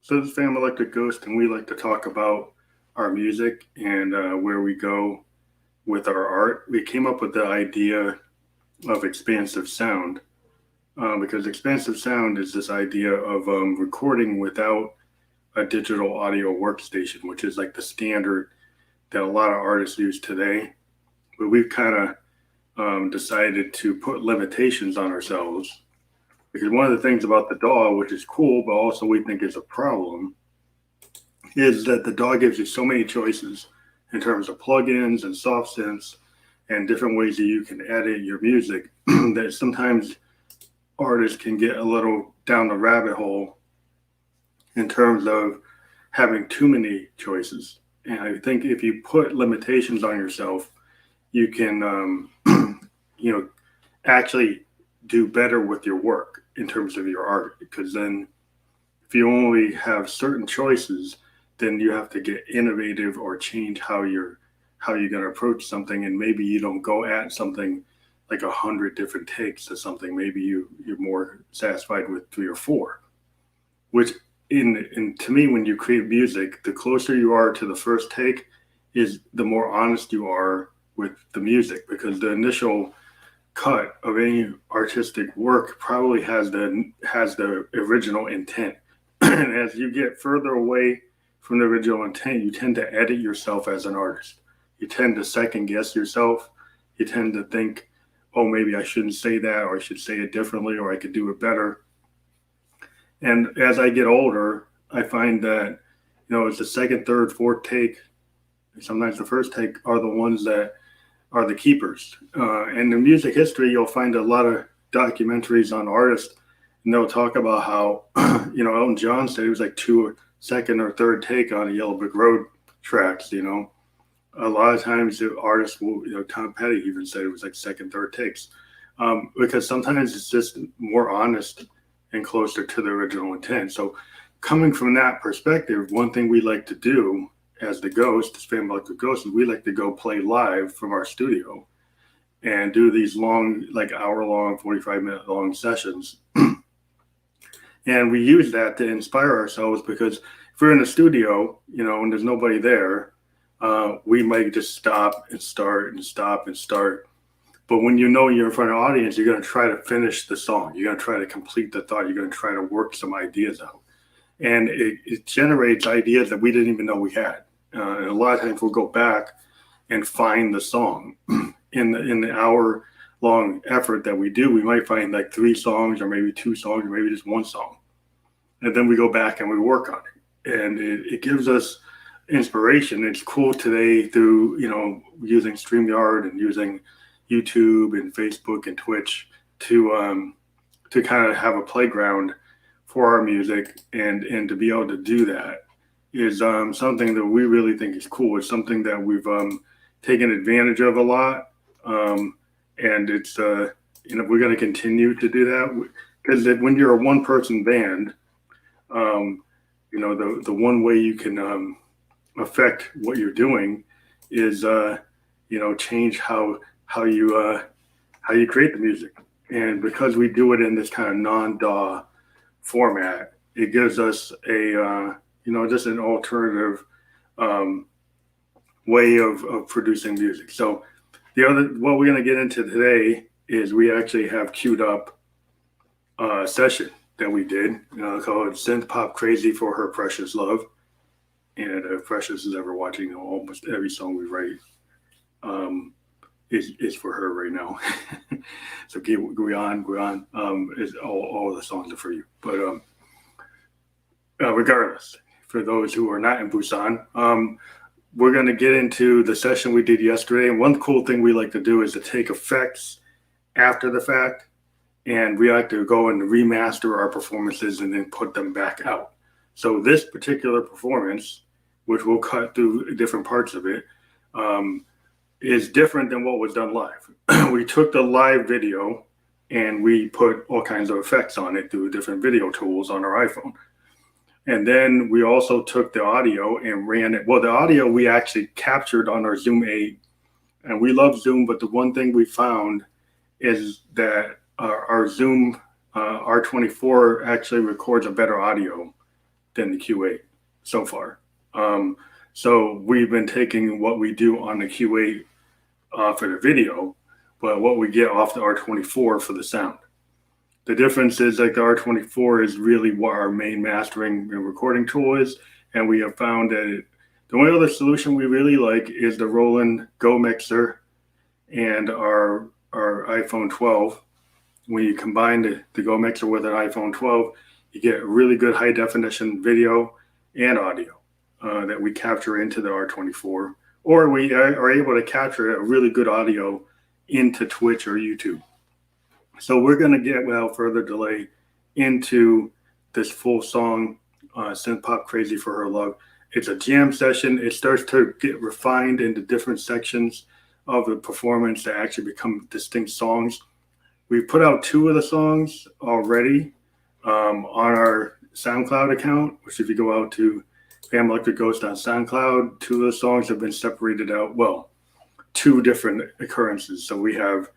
So this is Fam Electric Ghost, and we like to talk about our music and where we go with our art. We came up with the idea of expansive sound because expansive sound is this idea of recording without a digital audio workstation, which is like the standard that a lot of artists use today. But we've kind of decided to put limitations on ourselves because one of the things about the DAW, which is cool, but also we think is a problem, is that the DAW gives you so many choices in terms of plugins and soft synths and different ways that you can edit your music that sometimes artists can get a little down the rabbit hole in terms of having too many choices. And I think if you put limitations on yourself, you can, you know, actually do better with your work in terms of your art. Because then, if you only have certain choices, then you have to get innovative or change how you're going to approach something, and maybe you don't go at something like 100 different takes to something. Maybe you're more satisfied with three or four. Which in to me, when you create music, the closer you are to the first take, is the more honest you are with the music, because the initial cut of any artistic work probably has the original intent. And as you get further away from the original intent, you tend to edit yourself as an artist. You tend to second guess yourself. You tend to think, oh, maybe I shouldn't say that, or I should say it differently, or I could do it better. And as I get older, I find that, it's the second, third, fourth take, sometimes the first take, are the ones that are the keepers. And in music history, you'll find a lot of documentaries on artists, and they'll talk about how, Elton John said it was like two second or third take on a Yellow Brick Road tracks. A lot of times the artists will, Tom Petty even said it was like second, third takes, because sometimes it's just more honest and closer to the original intent. So coming from that perspective, one thing we like to do as the Ghost, as Family Electric Ghost, is we like to go play live from our studio and do these long, like hour-long, 45-minute-long sessions. And we use that to inspire ourselves, because if we're in the studio, and there's nobody there, we might just stop and start and stop and start. But when you're in front of an audience, you're going to try to finish the song. You're going to try to complete the thought. You're going to try to work some ideas out. And it generates ideas that we didn't even know we had. And a lot of times we'll go back and find the song. In the hour long effort that we do, we might find like three songs, or maybe two songs, or maybe just one song. And then we go back and we work on it. And it gives us inspiration. It's cool today through, using StreamYard and using YouTube and Facebook and Twitch to kind of have a playground for our music, and to be able to do that is something that we really think is cool. It's something that we've taken advantage of a lot, and it's we're going to continue to do that, because when you're a one person band, the one way you can affect what you're doing is change how you create the music. And because we do it in this kind of non-DAW format, it gives us a just an alternative way of producing music. So what we're going to get into today is we actually have queued up a session that we did called Synth Pop Crazy for Her Precious Love. And if Precious is ever watching, almost every song we write is for her right now. So go on. Is all the songs are for you. But regardless, for those who are not in Busan, we're going to get into the session we did yesterday. And one cool thing we like to do is to take effects after the fact, and we like to go and remaster our performances and then put them back out. So this particular performance, which we'll cut through different parts of it, is different than what was done live. We took the live video and we put all kinds of effects on it through different video tools on our iPhone. And then we also took the audio and ran it. Well, the audio we actually captured on our Zoom 8, and we love Zoom, but the one thing we found is that our Zoom R24 actually records a better audio than the Q8 so far. So we've been taking what we do on the Q8 for the video, but what we get off the R24 for the sound. The difference is like the R24 is really what our main mastering and recording tool is, and we have found that the only other solution we really like is the Roland Go Mixer and our iPhone 12. When you combine the Go Mixer with an iPhone 12, you get really good high definition video and audio that we capture into the R24, or we are able to capture a really good audio into Twitch or YouTube. So we're going to get, without further delay, into this full song, Synth Pop Crazy for Her Love. It's a jam session. It starts to get refined into different sections of the performance that actually become distinct songs. We've put out 2 of the songs already on our SoundCloud account, which if you go out to Fam Electric Ghost on SoundCloud, 2 of the songs have been separated out. Well, 2 different occurrences. So we have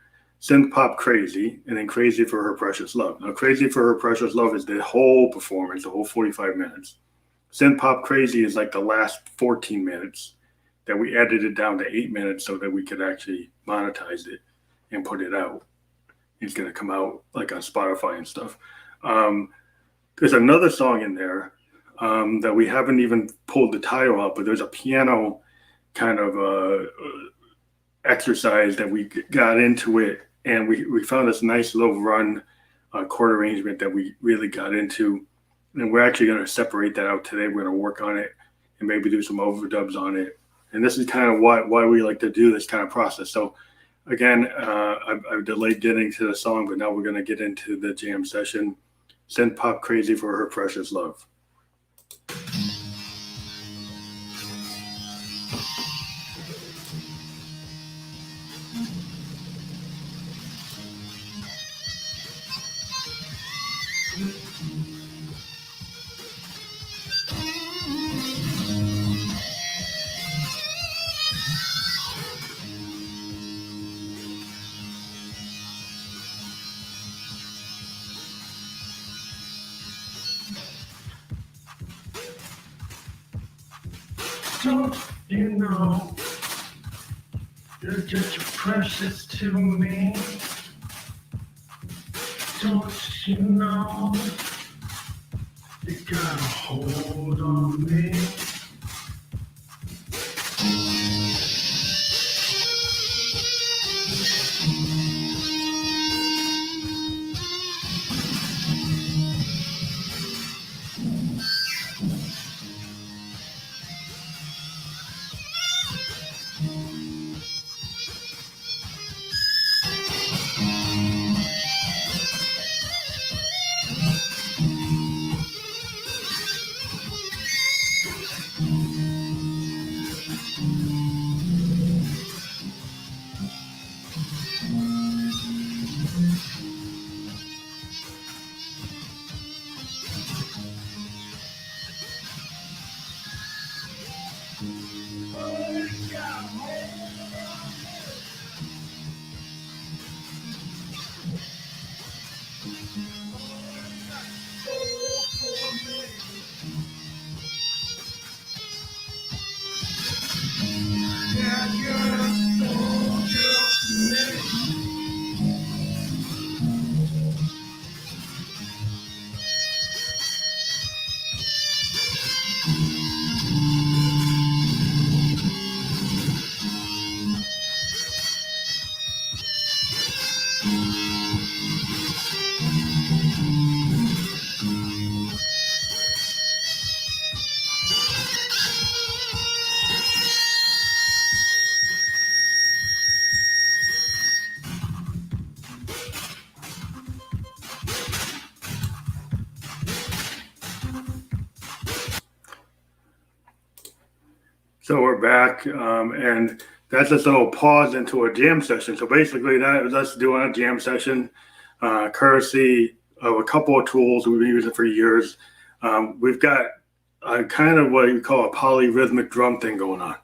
Synth Pop Crazy and then Crazy for Her Precious Love. Now, Crazy for Her Precious Love is the whole performance, the whole 45 minutes. Synth Pop Crazy is like the last 14 minutes that we edited down to 8 minutes so that we could actually monetize it and put it out. It's going to come out like on Spotify and stuff. There's another song in there that we haven't even pulled the title out, but there's a piano kind of exercise that we got into it, and we found this nice little run chord arrangement that we really got into, and we're actually going to separate that out today. We're going to work on it and maybe do some overdubs on it, and this is kind of why we like to do this kind of process. So again, I've delayed getting to the song, but now we're going to get into the jam session. Synth Pop Crazy for Her Precious Love. Don't you know you're just precious to me? Don't you know you got a hold on me? So we're back, and that's just a little pause into a jam session. So basically that was us doing a jam session, courtesy of a couple of tools we've been using for years. We've got a kind of what you call a polyrhythmic drum thing going on,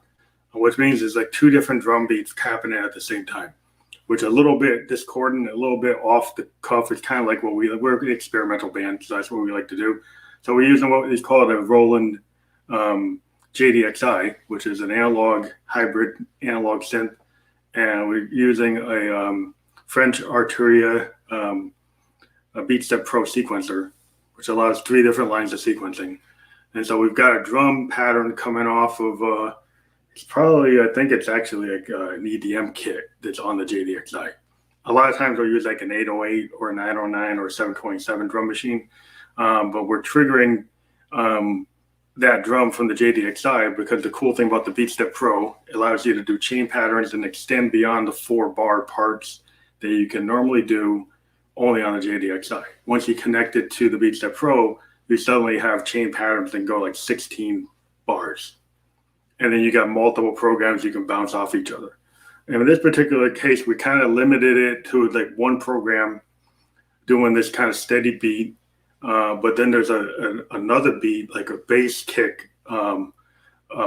which means it's like 2 different drum beats happening at the same time, which a little bit discordant, a little bit off the cuff. It's kind of like we're an experimental band, so that's what we like to do. So we're using what is called a Roland JDXI, which is an analog hybrid analog synth, and we're using a French Arturia a BeatStep Pro sequencer, which allows 3 different lines of sequencing. And so we've got a drum pattern coming off of it's probably, I think it's actually like an EDM kit that's on the JDXI. A lot of times we'll use like an 808 or a 909 or a 727 drum machine, but we're triggering that drum from the JDXI because the cool thing about the BeatStep Pro allows you to do chain patterns and extend beyond the 4-bar parts that you can normally do only on the JDXI. Once you connect it to the BeatStep Pro, you suddenly have chain patterns that go like 16 bars. And then you got multiple programs you can bounce off each other. And in this particular case, we kind of limited it to like one program doing this kind of steady beat. But then there's another beat, like a bass kick, a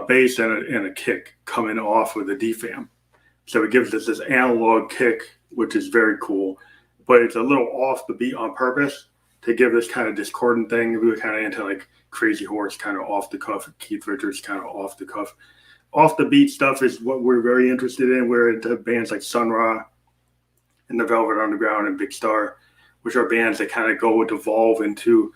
bass and a kick coming off with a DFAM. So it gives us this analog kick, which is very cool. But it's a little off the beat on purpose to give this kind of discordant thing. We were kind of into like Crazy Horse, kind of off the cuff. Keith Richards, kind of off the cuff. Off the beat stuff is what we're very interested in. We're into bands like Sun Ra and the Velvet Underground and Big Star, which are bands that kind of evolve into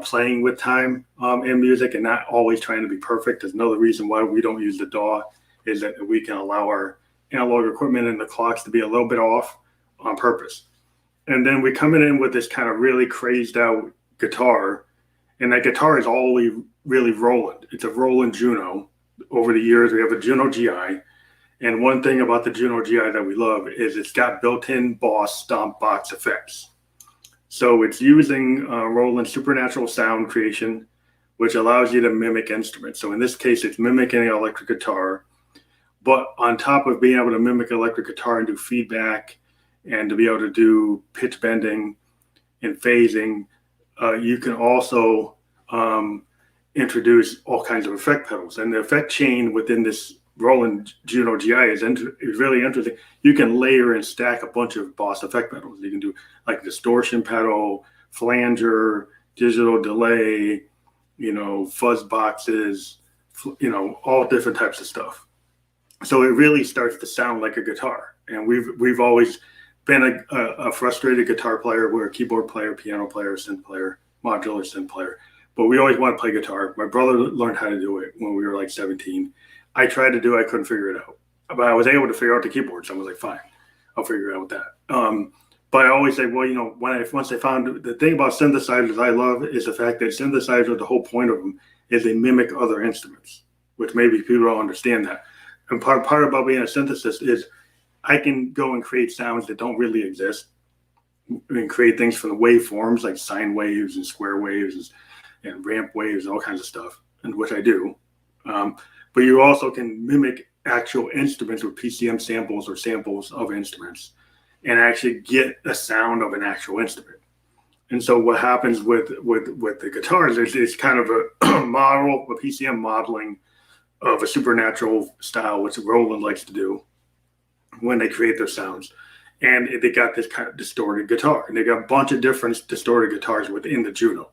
playing with time in music and not always trying to be perfect. There's another reason why we don't use the DAW is that we can allow our analog equipment and the clocks to be a little bit off on purpose. And then we come in with this kind of really crazed out guitar, and that guitar is all really Roland. It's a Roland Juno. Over the years, we have a Juno GI, and one thing about the Juno GI that we love is it's got built-in Boss stomp box effects. So it's using Roland supernatural sound creation, which allows you to mimic instruments. So in this case, it's mimicking an electric guitar, but on top of being able to mimic electric guitar and do feedback and to be able to do pitch bending and phasing, you can also introduce all kinds of effect pedals. And the effect chain within this Roland Juno GI is really interesting. You can layer and stack a bunch of Boss effect pedals. You can do like distortion pedal, flanger, digital delay, fuzz boxes, all different types of stuff. So it really starts to sound like a guitar. And we've always been a frustrated guitar player. We're a keyboard player, piano player, synth player, modular synth player. But we always want to play guitar. My brother learned how to do it when we were like 17. I tried to do it. I couldn't figure it out. But I was able to figure out the keyboard. So I was like, fine, I'll figure it out with that. But I always say, well, once I found the thing about synthesizers I love is the fact that synthesizers, the whole point of them is they mimic other instruments, which maybe people don't understand that. And part about being a synthesist is I can go and create sounds that don't really exist and create things from the waveforms like sine waves and square waves and ramp waves and all kinds of stuff, and which I do. But you also can mimic actual instruments with PCM samples or samples of instruments and actually get a sound of an actual instrument. And so what happens with the guitars is it's kind of a model, a PCM modeling of a supernatural style, which Roland likes to do when they create their sounds. And they got this kind of distorted guitar, and they got a bunch of different distorted guitars within the Juno.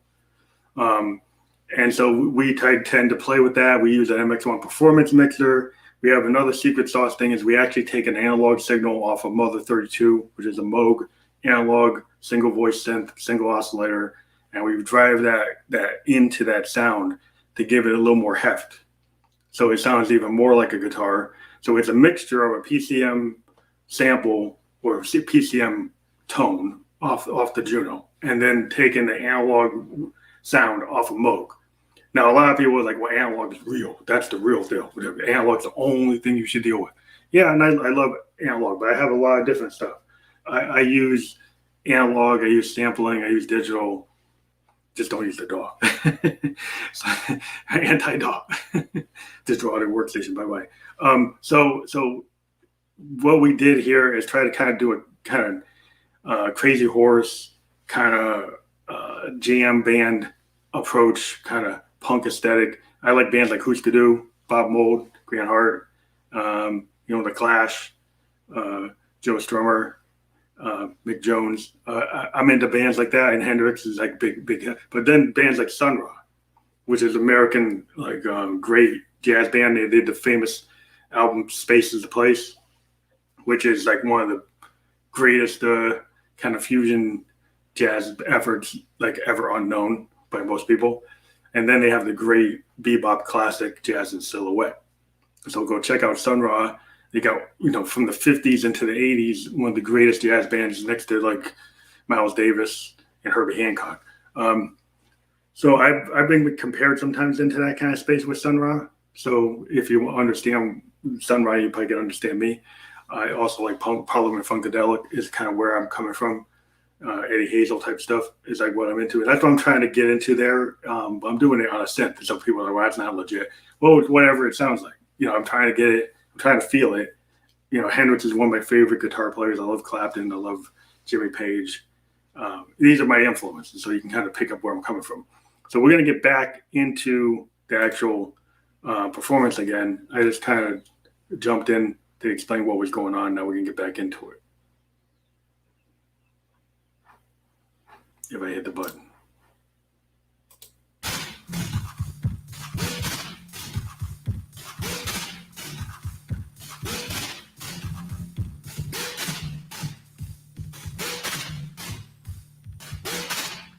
And so we tend to play with that. We use an MX1 performance mixer. We have another secret sauce thing is we actually take an analog signal off of Mother 32, which is a Moog analog single voice synth, single oscillator, and we drive that into that sound to give it a little more heft. So it sounds even more like a guitar. So it's a mixture of a PCM sample or a PCM tone off the Juno, and then taking the analog sound off of Moog. Now, a lot of people are like, well, analog is real. That's the real deal. Analog's the only thing you should deal with. Yeah, and I love analog, but I have a lot of different stuff. I use analog, I use sampling, I use digital. Just don't use the DAW. So, anti-DAW. Digital audio workstation, by the way. So what we did here is try to kind of do a kind of Crazy Horse kind of jam band approach, kind of punk aesthetic. I like bands like Hooskadoo, Bob Mould, Grant Hart, The Clash, Joe Strummer, Mick Jones. I'm into bands like that, and Hendrix is like big. But then bands like Sun Ra, which is American like great jazz band. They did the famous album "Space Is the Place," which is like one of the greatest kind of fusion jazz efforts like ever unknown by most people. And then they have the great bebop classic Jazz in Silhouette. So go check out Sun Ra. They got, from the 50s into the 80s, one of the greatest jazz bands next to like Miles Davis and Herbie Hancock. So I've been compared sometimes into that kind of space with Sun Ra. So if you understand Sun Ra, you probably can understand me. I also like Parliament Funkadelic is kind of where I'm coming from. Eddie Hazel type stuff is like what I'm into. And that's what I'm trying to get into there. But I'm doing it on a synth. Some people are like, well, that's not legit. Well, whatever it sounds like. I'm trying to get it. I'm trying to feel it. Hendrix is one of my favorite guitar players. I love Clapton. I love Jimmy Page. These are my influences. So you can kind of pick up where I'm coming from. So we're going to get back into the actual performance again. I just kind of jumped in to explain what was going on. Now we're going to get back into it. If I hit the button.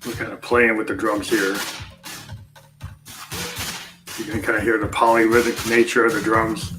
We're kind of playing with the drums here. You can kind of hear the polyrhythmic nature of the drums.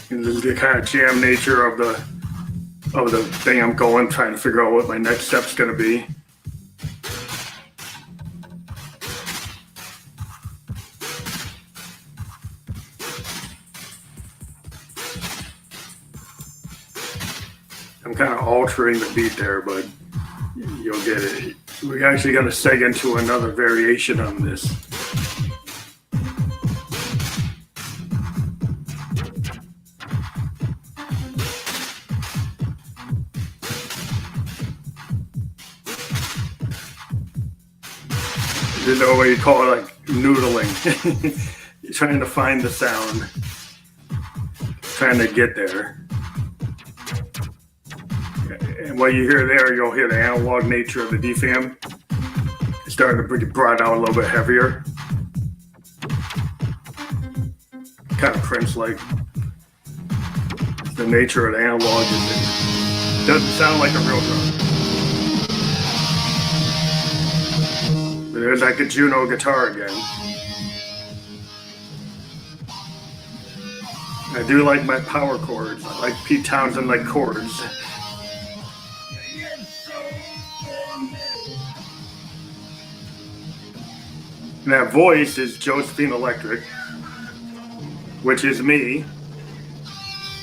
And this is the kind of jam nature of the thing I'm going, trying to figure out what my next step's going to be. I'm kind of altering the beat there, but you'll get it. We actually got to seg into another variation on this. You know what you call it, like noodling. You're trying to find the sound, trying to get there. And what you hear there, you'll hear the analog nature of the DFAM. It's starting to get brought out a little bit heavier. Kind of Prince-like. The nature of the analog is it doesn't sound like a real drum. There's like a Juno guitar again. I do like my power chords. I like Pete Townsend like chords. And that voice is Josephine Electric, which is me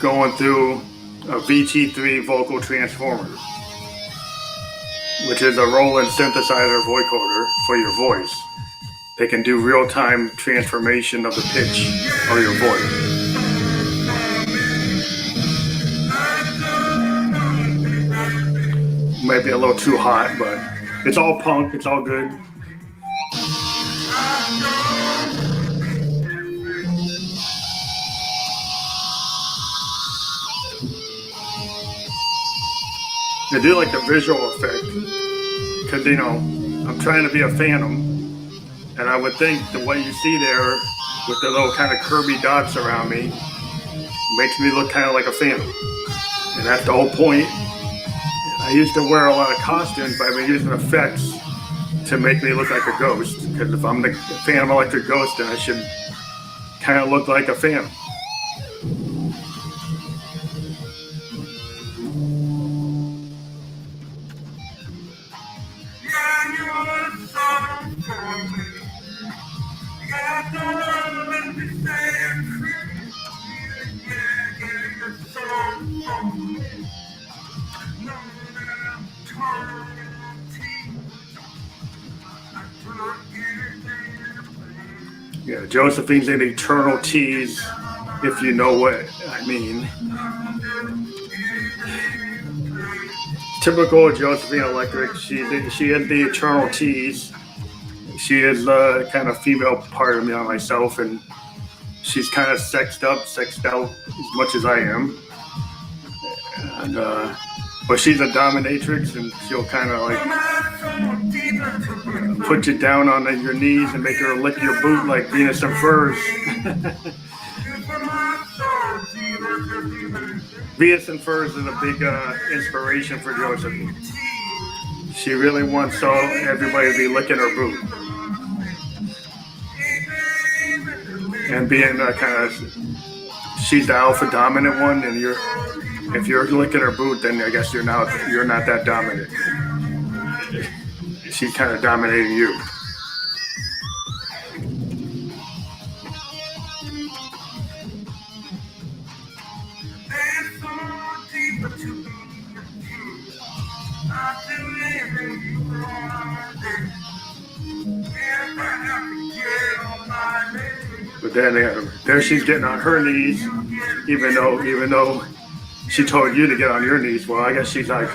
going through a VT3 vocal transformer, which is a Roland synthesizer vocoder for your voice. They can do real-time transformation of the pitch of your voice. Might be a little too hot, but it's all punk, it's all good. I do like the visual effect because, I'm trying to be a phantom, and I would think the way you see there with the little kind of curvy dots around me makes me look kind of like a phantom, and that's the whole point. I used to wear a lot of costumes, but I've been using effects to make me look like a ghost. Because if I'm the Phantom Electric Ghost, then I should kind of look like a phantom. Yeah, Josephine's an eternal tease, if you know what I mean. Typical Josephine Electric. She is the eternal tease. She is the kind of female part of me on myself, and she's kind of sexed out as much as I am. And but she's a dominatrix, and she'll kind of like put you down on your knees and make her lick your boot like Venus and Furs. Venus and Furs is a big inspiration for Josephine. She really wants everybody to be licking her boot. And being kind of, she's the alpha dominant one, and if you're licking her boot, then I guess you're not that dominant. She's kind of dominating you. But then there she's getting on her knees, even though she told you to get on your knees. Well, I guess she's like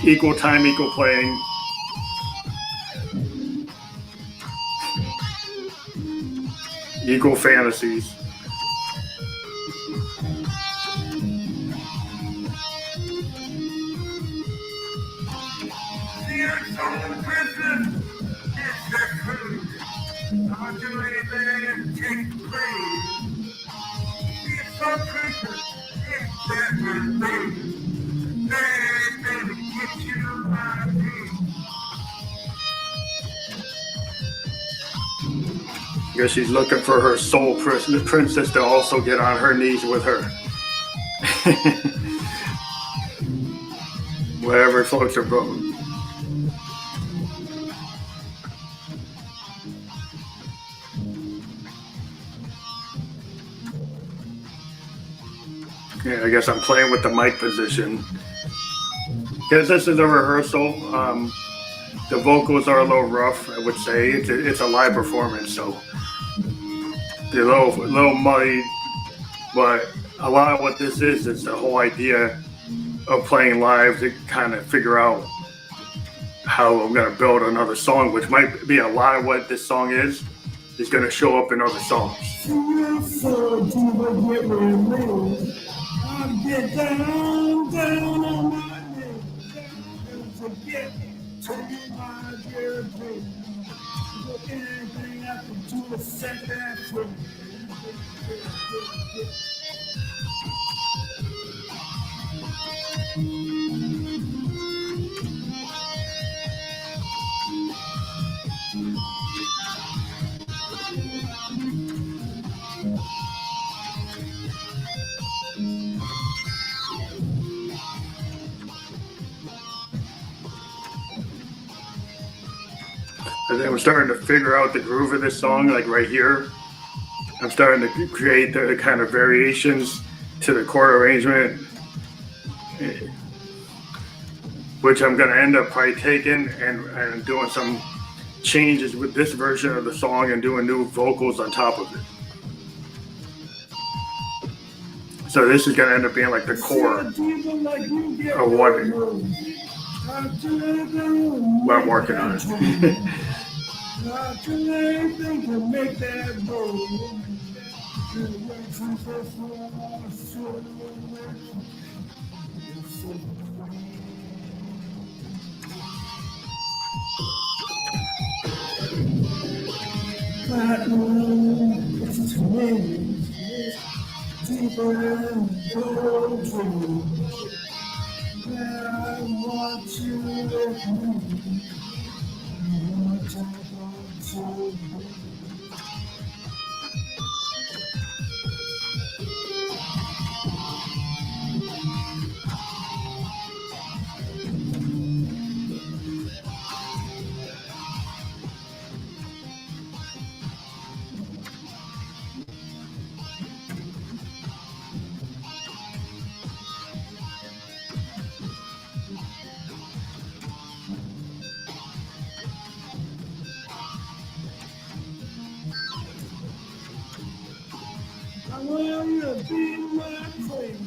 equal time, equal playing. Equal fantasies. I guess she's looking for her soul princess to also get on her knees with her. Whatever floats her boat. Yeah, I guess I'm playing with the mic position. Because this is a rehearsal. The vocals are a little rough, I would say. It's a live performance, so they're a little muddy. But a lot of what this is the whole idea of playing live to kind of figure out how I'm going to build another song, which might be a lot of what this song is going to show up in other songs. Get down on my knees, forget to my dear baby. Anything I can do to set that free. And then I'm starting to figure out the groove of this song, like right here. I'm starting to create the kind of variations to the chord arrangement, which I'm going to end up probably taking and doing some changes with this version of the song and doing new vocals on top of it. So this is going to end up being like the core of what I'm working on. I want you to be my queen.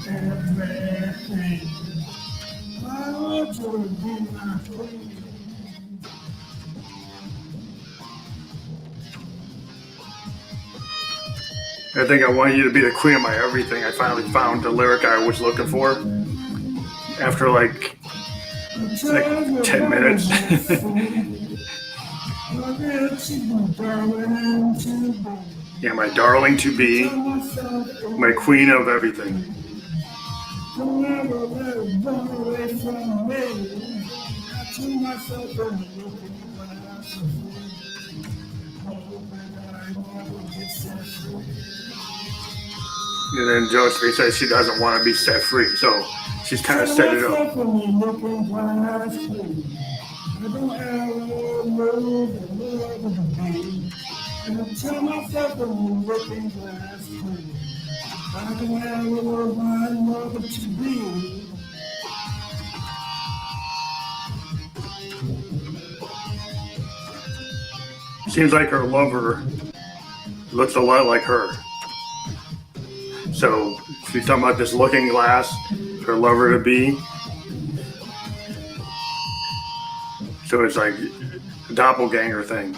Everything. I want you to be my queen. I think I want you to be the queen of my everything. I finally found the lyric I was looking for after like 10 minutes. Yeah, my darling to be, my queen of everything. And then Josephine says she doesn't want to be set free, so she's kind of set it up. And tell myself I'm looking glass clean. I can have a little my mother to be. Seems like her lover looks a lot like her. So she's talking about this looking glass, her lover to be. So it's like a doppelganger thing,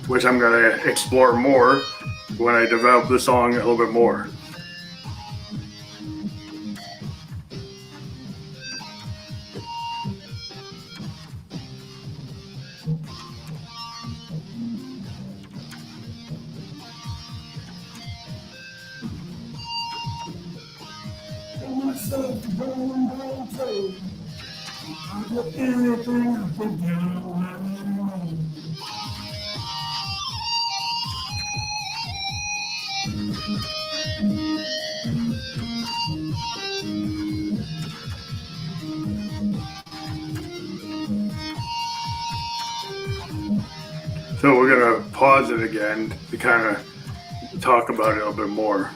which I'm going to explore more when I develop the song a little bit more. Myself to go and go. I'll do anything I put down on. So we're going to pause it again to kind of talk about it a little bit more.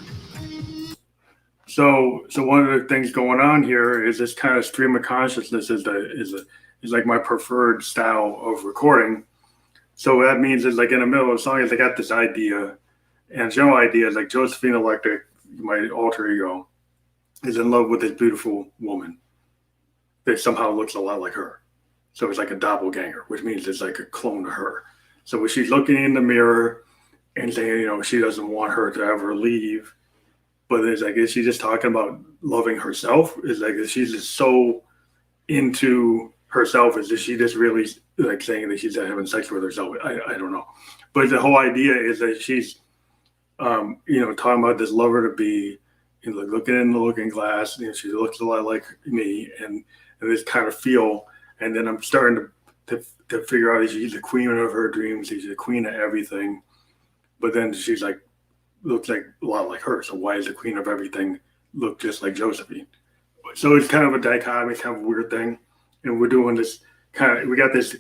So one of the things going on here is this kind of stream of consciousness is like my preferred style of recording. So what that means is like in the middle of the song, I got this idea, and general idea is like Josephine Electric, my alter ego, is in love with this beautiful woman that somehow looks a lot like her. So it's like a doppelganger, which means it's like a clone of her. So when she's looking in the mirror and saying, she doesn't want her to ever leave. But it's like, is she just talking about loving herself? Is like, is she just so into herself? Is she just really like saying that she's having sex with herself? I don't know. But the whole idea is that she's, talking about this lover to be, looking in the looking glass. She looks a lot like me, and this kind of feel. And then I'm starting to figure out that she's the queen of her dreams. She's the queen of everything. But then she's like, looks like a lot like her. So why is the queen of everything look just like Josephine? So it's kind of a dichotomy, kind of a weird thing. And we're doing this we got this,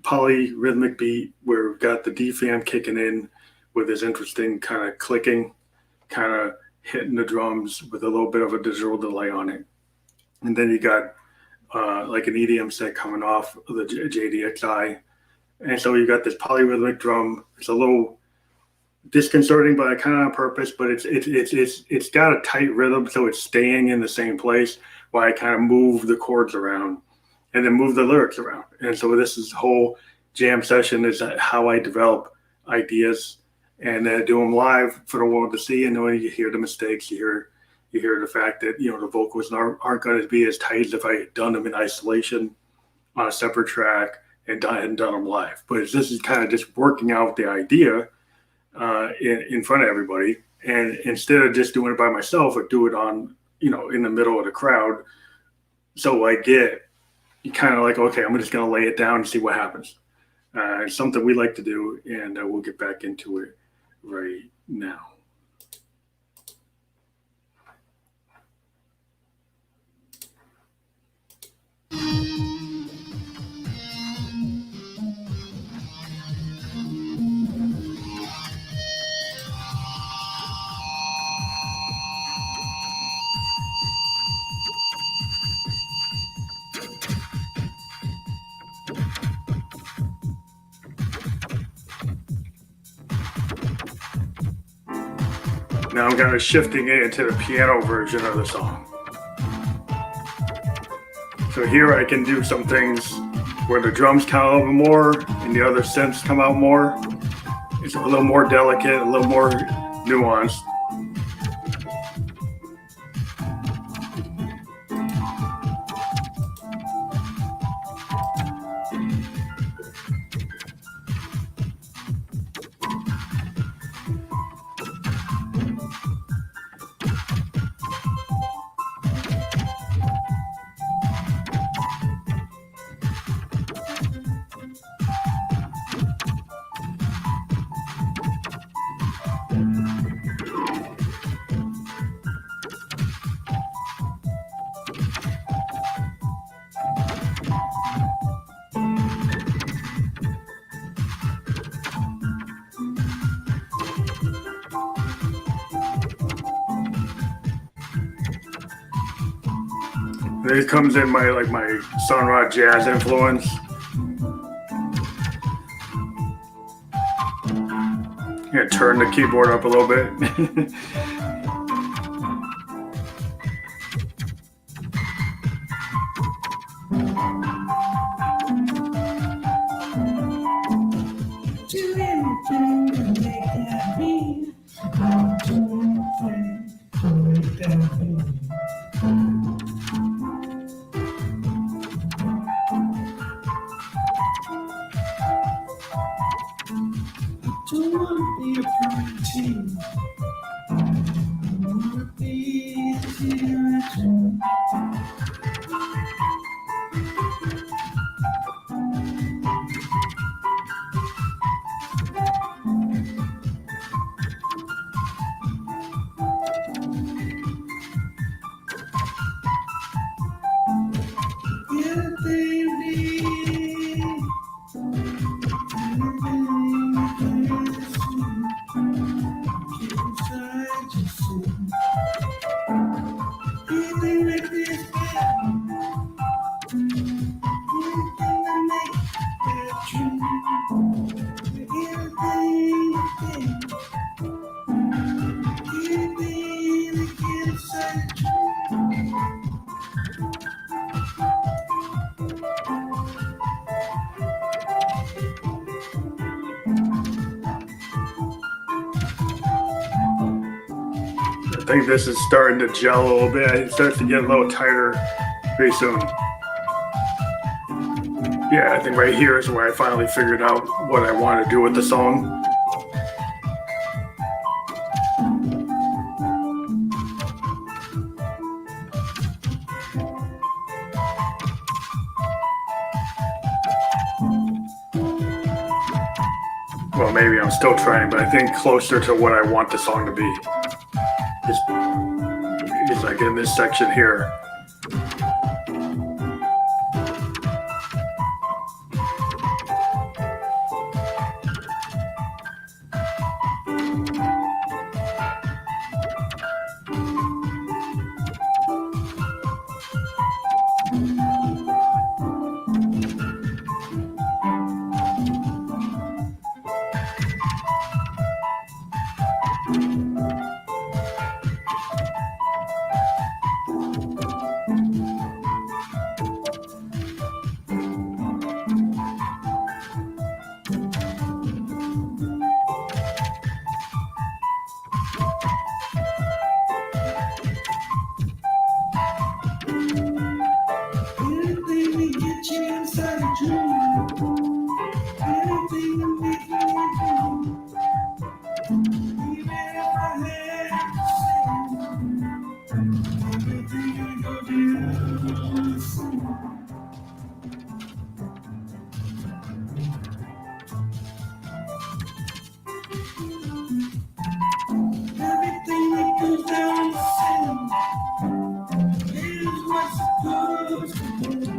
polyrhythmic beat where we've got the DFAM kicking in with this interesting kind of clicking, kind of hitting the drums with a little bit of a digital delay on it. And then you got like an EDM set coming off of the JDXI. And so you got this polyrhythmic drum. It's a little disconcerting, but kind of on purpose, but it's got a tight rhythm, so it's staying in the same place while I kind of move the chords around and then move the lyrics around. And so this is whole jam session is how I develop ideas and do them live for the world to see. And when you hear the mistakes, you hear the fact that the vocals aren't going to be as tight as if I had done them in isolation on a separate track and done them live. But this is kind of just working out the idea in front of everybody, and instead of just doing it by myself or do it on in the middle of the crowd So I get you kind of like, okay, I'm just going to lay it down and see what happens. It's something we like to do, and we'll get back into it right now. Now I'm kind of shifting it into the piano version of the song. So here I can do some things where the drums come out a little bit more and the other synths come out more. It's a little more delicate, a little more nuanced. This comes in my Sun Ra jazz influence. Yeah, turn the keyboard up a little bit. I think this is starting to gel a little bit. It starts to get a little tighter pretty soon. Yeah, I think right here is where I finally figured out what I want to do with the song. Well, maybe I'm still trying, but I think closer to what I want the song to be. It's like in this section here.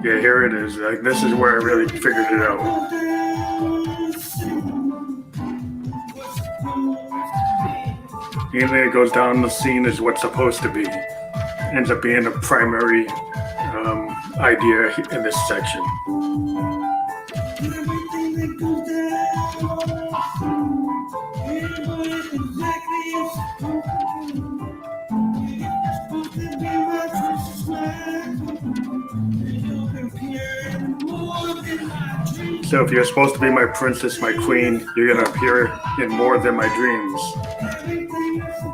Yeah, here it is. Like, this is where I really figured it out. Anything that goes down the scene is what's supposed to be. Ends up being a primary idea in this section. So if you're supposed to be my princess, my queen, you're going to appear in more than my dreams.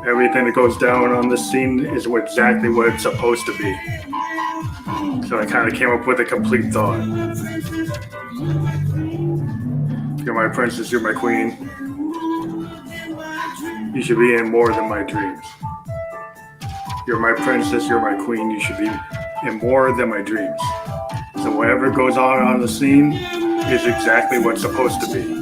Everything that goes down on this scene is exactly what it's supposed to be. So I kind of came up with a complete thought. You're my princess, you're my queen. You should be in more than my dreams. You're my princess, you're my queen, you should be in more than my dreams. So whatever goes on the scene is exactly what's supposed to be.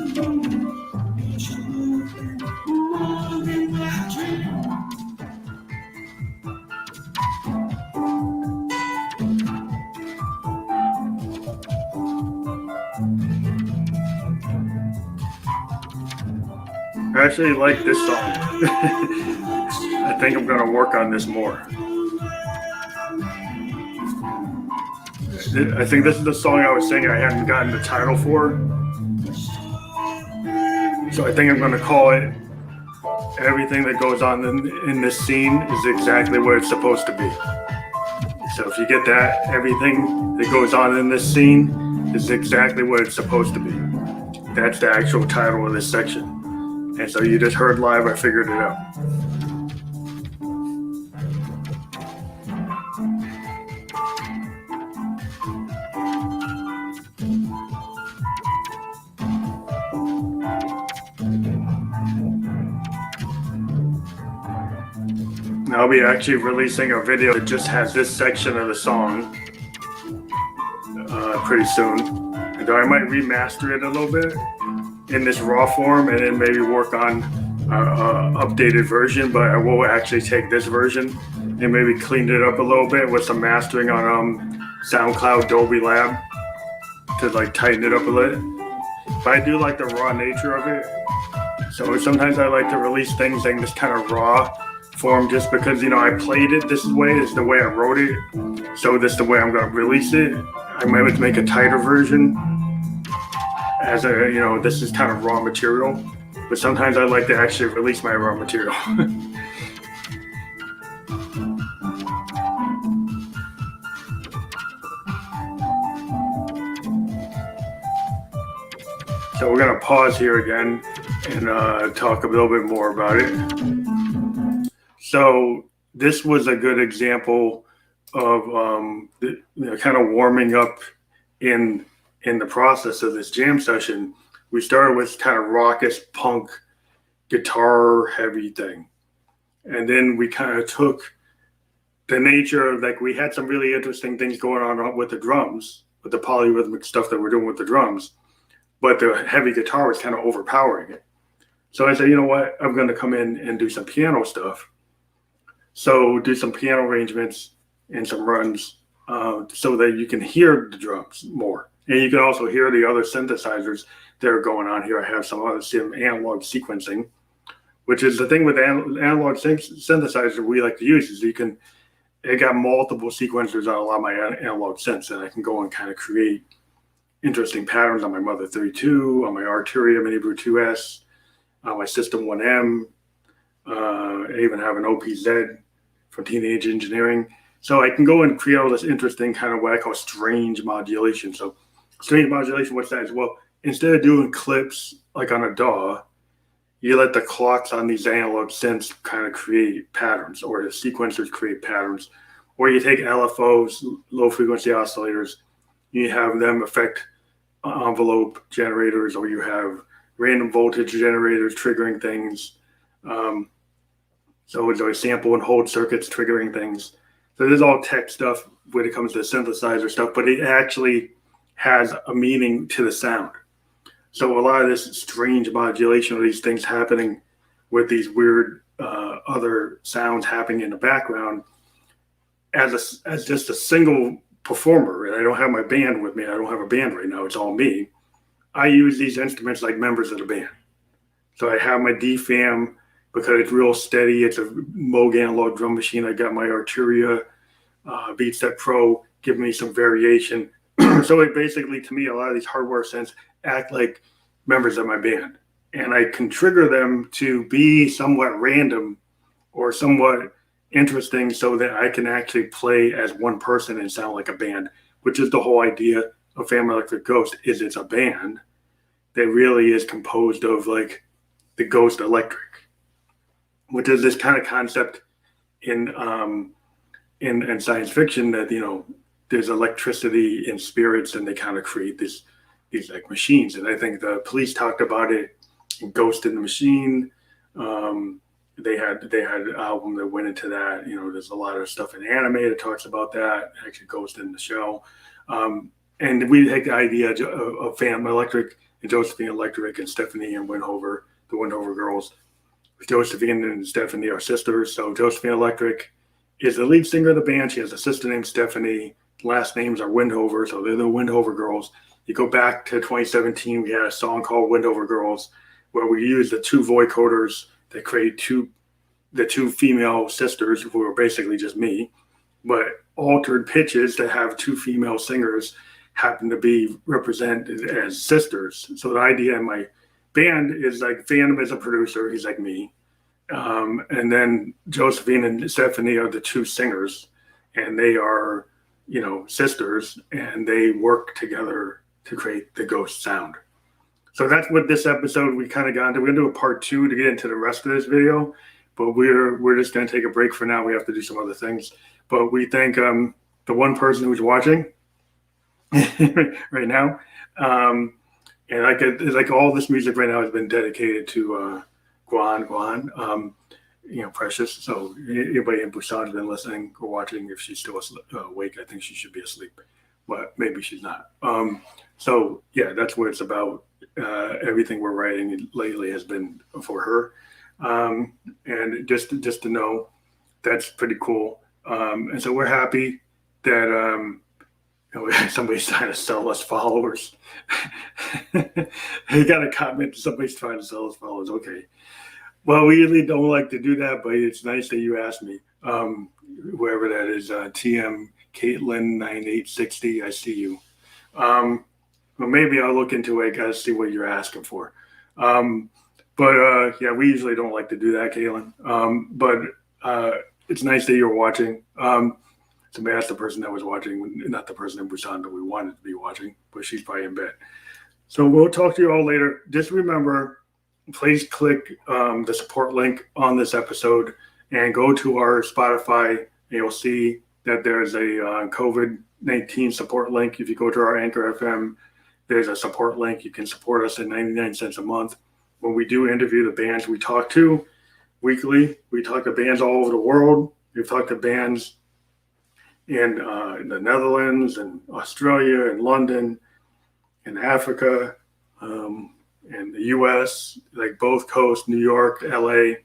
I actually like this song. I think I'm going to work on this more. I think this is the song I was saying I hadn't gotten the title for. So I think I'm going to call it Everything That Goes On in This Scene Is Exactly What It's Supposed to Be. So if you get that, everything that goes on in this scene is exactly what it's supposed to be. That's the actual title of this section. And so you just heard live, I figured it out. I'll be actually releasing a video that just has this section of the song pretty soon. And I might remaster it a little bit in this raw form and then maybe work on an updated version, but I will actually take this version and maybe clean it up a little bit with some mastering on SoundCloud Dolby Lab to like tighten it up a little. But I do like the raw nature of it. So sometimes I like to release things in this kind of raw form just because, I played it this way, is the way I wrote it. So this is the way I'm going to release it. I might make a tighter version as this is kind of raw material. But sometimes I like to actually release my raw material. So we're going to pause here again and talk a little bit more about it. So this was a good example of kind of warming up in the process of this jam session. We started with kind of raucous punk guitar heavy thing. And then we kind of took the nature of, like, we had some really interesting things going on with the drums, with the polyrhythmic stuff that we're doing with the drums. But the heavy guitar was kind of overpowering it. So I said, you know what? I'm going to come in and do some piano stuff. So do some piano arrangements and some runs so that you can hear the drums more. And you can also hear the other synthesizers that are going on here. I have some analog sequencing, which is the thing with analog synthesizer we like to use is it got multiple sequencers on a lot of my analog synths, and I can go and kind of create interesting patterns on my Mother 32, on my Arturia Mini Brew 2S, on my System 1M. I even have an OPZ from Teenage Engineering. So I can go and create all this interesting kind of what I call strange modulation. So strange modulation, what's that? Well, instead of doing clips like on a DAW, you let the clocks on these analog synths kind of create patterns, or the sequencers create patterns. Or you take LFOs, low frequency oscillators, you have them affect envelope generators, or you have random voltage generators triggering things. So it's always sample and hold circuits triggering things. So this is all tech stuff when it comes to synthesizer stuff, but it actually has a meaning to the sound. So a lot of this strange modulation of these things happening with these weird other sounds happening in the background as just a single performer and I don't have my band with me, I don't have a band right now, it's all me. I use these instruments like members of the band. So I have my DFAM because it's real steady. It's a Moog analog drum machine. I got my Arturia BeatStep Pro giving me some variation. So it basically, to me, a lot of these hardware synths act like members of my band. And I can trigger them to be somewhat random or somewhat interesting so that I can actually play as one person and sound like a band, which is the whole idea of Family Electric Ghost. Is it's a band that really is composed of like the Ghost Electric, which is this kind of concept in science fiction that, you know, there's electricity in spirits and they kind of create these like machines. And I think the Police talked about it in Ghost in the Machine. They had an album that went into that. You know, there's a lot of stuff in anime that talks about that. Actually, Ghost in the Shell. And we take the idea of Family Electric and Josephine Electric and Stephanie and Windhover, the Windhover girls. Josephine and Stephanie are sisters. So Josephine Electric is the lead singer of the band. She has a sister named Stephanie. Last names are Windhover, so they're the Windhover girls. You go back to 2017, we had a song called Windhover Girls, where we used the two vocoders that create the two female sisters, who are basically just me, but altered pitches that have two female singers happen to be represented as sisters. So the idea in my band is like Phantom is a producer, he's like me. And then Josephine and Stephanie are the two singers, and they are, you know, sisters, and they work together to create the Ghost sound. So that's what this episode we kind of got into. We're gonna do a part 2 to get into the rest of this video, but we're just gonna take a break for now. We have to do some other things, but we thank the one person who's watching right now, and it's like all this music right now has been dedicated to Guan, you know, Precious. So anybody in Busan has been listening or watching. If she's still awake, I think she should be asleep, but maybe she's not. So yeah, that's what it's about. Everything we're writing lately has been for her, and just to know, that's pretty cool. And so we're happy that you know, somebody's trying to sell us followers. You got a comment, somebody's trying to sell us followers. Okay. Well, we usually don't like to do that, but it's nice that you asked me. Whoever that is, TM Caitlin 9860, I see you. Well, maybe I'll look into it. Got to see what you're asking for. But yeah, we usually don't like to do that, Caitlin. But it's nice that you're watching. Somebody asked the person that was watching, not the person in Busan that we wanted to be watching, but she's probably in bed. So we'll talk to you all later. Just remember, please click the support link on this episode and go to our Spotify, and you'll see that there's a COVID-19 support link. If you go to our Anchor FM, there's a support link. You can support us at 99 cents a month. When we do interview the bands we talk to weekly, we talk to bands all over the world. We've talked to bands in the Netherlands and Australia and London and Africa and the U.S., like both coasts, New York, L.A.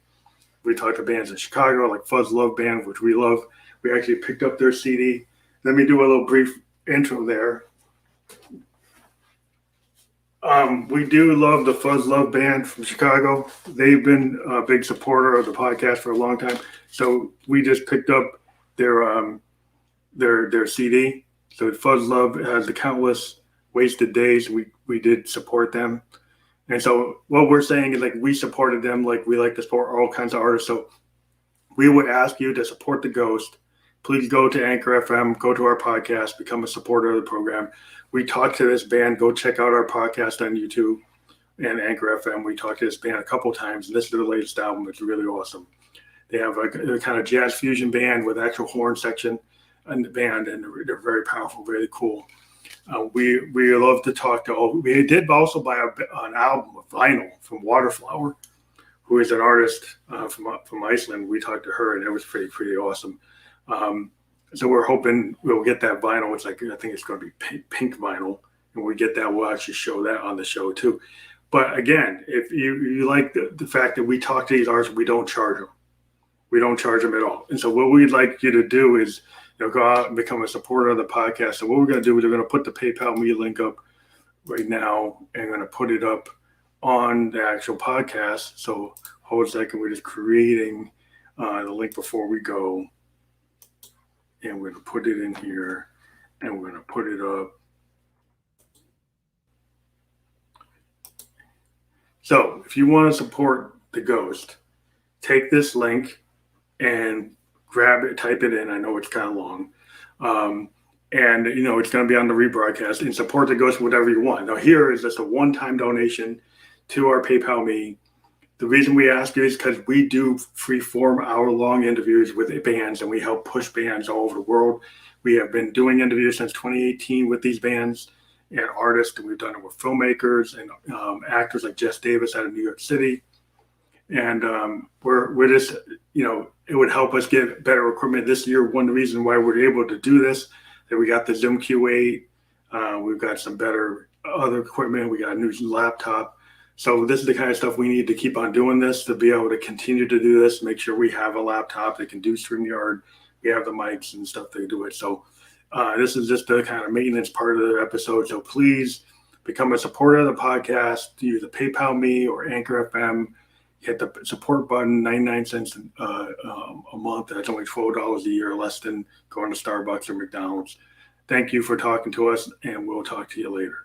We talked to bands in Chicago, like Fuzz Love Band, which we love. We actually picked up their CD. Let me do a little brief intro there. We do love the Fuzz Love Band from Chicago. They've been a big supporter of the podcast for a long time. So we just picked up their CD. So Fuzz Love has the Countless Wasted Days. We did support them. And so what we're saying is, like, we supported them, like we like to support all kinds of artists. So we would ask you to support the Ghost. Please go to Anchor FM, go to our podcast, become a supporter of the program. We talked to this band. Go check out our podcast on YouTube and Anchor FM. We talked to this band a couple times, and this is their latest album. It's really awesome. They have a kind of jazz fusion band with actual horn section in the band, and they're very powerful, very cool. We love to talk to all. We did also buy an album of vinyl from Waterflower, who is an artist from Iceland. We talked to her, and it was pretty awesome. So we're hoping we'll get that vinyl. It's like, I think it's going to be pink vinyl, and when we get that, we'll actually show that on the show too. But again, if you like the fact that we talk to these artists, we don't charge them. We don't charge them at all. And so what we'd like you to do is, go out and become a supporter of the podcast. So what we're going to do is we're going to put the PayPal me link up right now and going to put it up on the actual podcast. So hold a second. We're just creating the link before we go. And we're going to put it in here and we're going to put it up. So if you want to support the Ghost, take this link and grab it, type it in. I know it's kind of long. And, it's going to be on the rebroadcast, and support the Ghost whatever you want. Now, here is just a one-time donation to our PayPal me. The reason we ask you is because we do free-form hour-long interviews with bands, and we help push bands all over the world. We have been doing interviews since 2018 with these bands and artists, and we've done it with filmmakers and actors like Jess Davis out of New York City. And we're just, it would help us get better equipment this year. One reason why we're able to do this, that we got the Zoom Q8, we've got some better other equipment, we got a new laptop. So this is the kind of stuff we need to keep on doing this, to be able to continue to do this, make sure we have a laptop that can do StreamYard, we have the mics and stuff to do it. So this is just the kind of maintenance part of the episode. So please become a supporter of the podcast, use the PayPal me or Anchor FM. Hit the support button, 99 cents a month. That's only $12 a year, less than going to Starbucks or McDonald's. Thank you for talking to us, and we'll talk to you later.